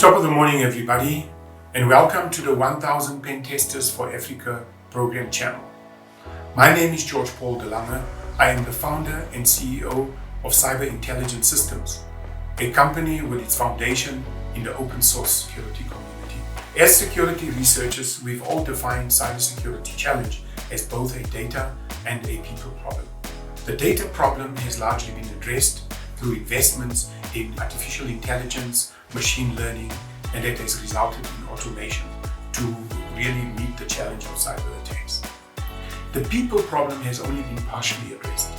Top of the morning, everybody, and welcome to the 1000 Pentesters for Africa program channel. My name is George Paul de Lange. I am the founder and CEO of Cyber Intelligence Systems, a company with its foundation in the open source security community. As security researchers, we've all defined cybersecurity challenge as both a data and a people problem. The data problem has largely been addressed through investments in artificial intelligence, machine learning, and that has resulted in automation to really meet the challenge of cyber attacks. The people problem has only been partially addressed,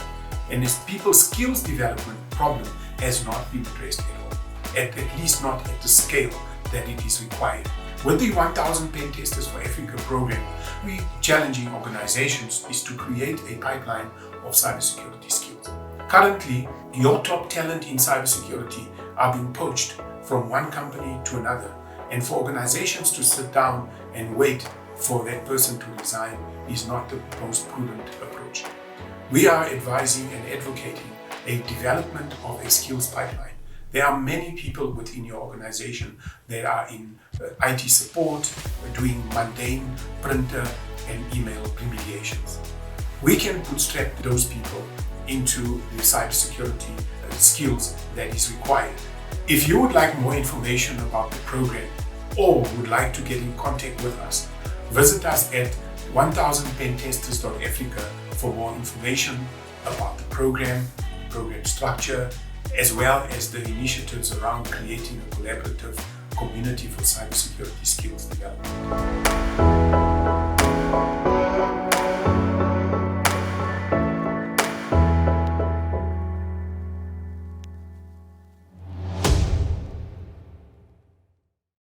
and this people skills development problem has not been addressed at all, at least not at the scale that it is required. With the 1000 Pentesters for Africa program, we challenging organizations is to create a pipeline of cybersecurity skills. Currently, your top talent in cybersecurity are being poached from one company to another, and for organizations to sit down and wait for that person to resign is not the most prudent approach. We are advising and advocating a development of a skills pipeline. There are many people within your organization that are in IT support, doing mundane printer and email remediations. We can bootstrap those people into the cybersecurity skills that is required. If you would like more information about the program or would like to get in contact with us, visit us at 1000pentesters.africa for more information about the program structure, as well as the initiatives around creating a collaborative community for cybersecurity skills development.